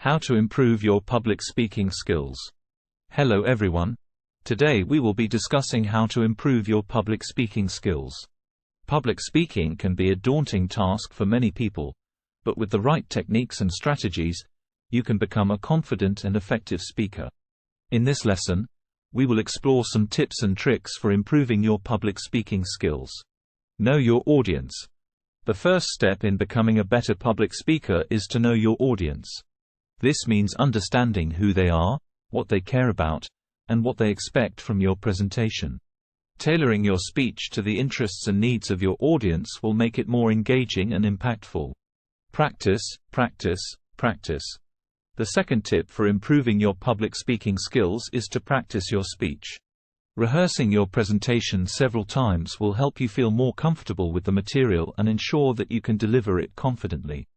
How to improve your public speaking skills. Hello everyone. Today we will be discussing how to improve your public speaking skills. Public speaking can be a daunting task for many people, but with the right techniques and strategies, you can become a confident and effective speaker. In this lesson, we will explore some tips and tricks for improving your public speaking skills. Know your audience. The first step in becoming a better public speaker is to know your audience. This means understanding who they are, what they care about, and what they expect from your presentation. Tailoring your speech to the interests and needs of your audience will make it more engaging and impactful. Practice, practice, practice. The second tip for improving your public speaking skills is to practice your speech. Rehearsing your presentation several times will help you feel more comfortable with the material and ensure that you can deliver it confidently.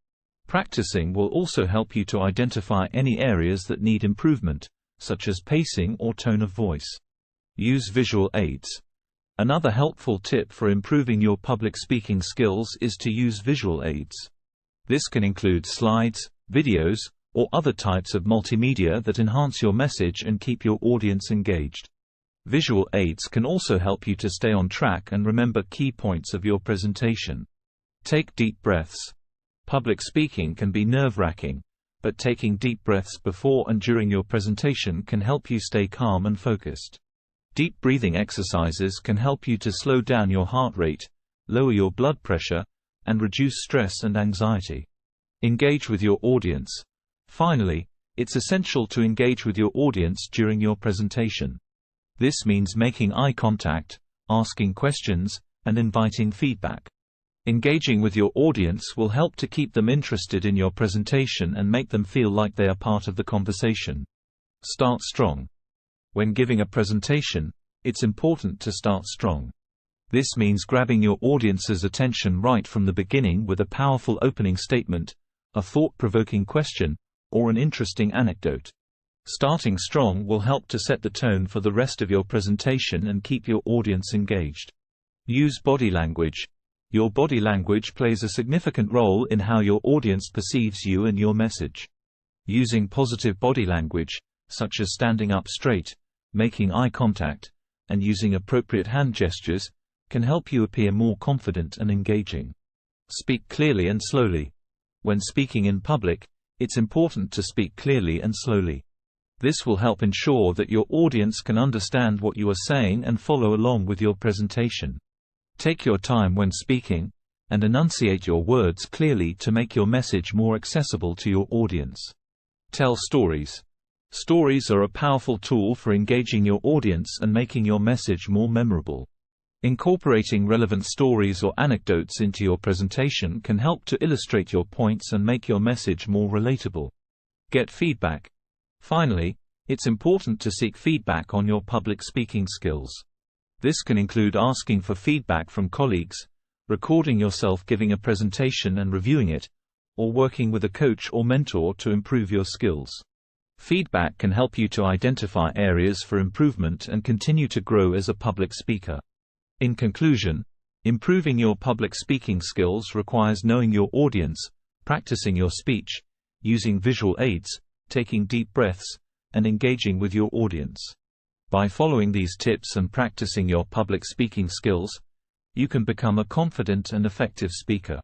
Practicing will also help you to identify any areas that need improvement, such as pacing or tone of voice. Use visual aids. Another helpful tip for improving your public speaking skills is to use visual aids. This can include slides, videos, or other types of multimedia that enhance your message and keep your audience engaged. Visual aids can also help you to stay on track and remember key points of your presentation. Take deep breaths. Public speaking can be nerve-wracking, but taking deep breaths before and during your presentation can help you stay calm and focused. Deep breathing exercises can help you to slow down your heart rate, lower your blood pressure, and reduce stress and anxiety. Engage with your audience. Finally, it's essential to engage with your audience during your presentation. This means making eye contact, asking questions, and inviting feedback. Engaging with your audience will help to keep them interested in your presentation and make them feel like they are part of the conversation. Start strong. When giving a presentation, it's important to start strong. This means grabbing your audience's attention right from the beginning with a powerful opening statement, a thought-provoking question, or an interesting anecdote. Starting strong will help to set the tone for the rest of your presentation and keep your audience engaged. Use body language. Your body language plays a significant role in how your audience perceives you and your message. Using positive body language, such as standing up straight, making eye contact, and using appropriate hand gestures, can help you appear more confident and engaging. Speak clearly and slowly. When speaking in public, it's important to speak clearly and slowly. This will help ensure that your audience can understand what you are saying and follow along with your presentation. Take your time when speaking, and enunciate your words clearly to make your message more accessible to your audience. Tell stories. Stories are a powerful tool for engaging your audience and making your message more memorable. Incorporating relevant stories or anecdotes into your presentation can help to illustrate your points and make your message more relatable. Get feedback. Finally, it's important to seek feedback on your public speaking skills. This can include asking for feedback from colleagues, recording yourself giving a presentation and reviewing it, or working with a coach or mentor to improve your skills. Feedback can help you to identify areas for improvement and continue to grow as a public speaker. In conclusion, improving your public speaking skills requires knowing your audience, practicing your speech, using visual aids, taking deep breaths, and engaging with your audience. By following these tips and practicing your public speaking skills, you can become a confident and effective speaker.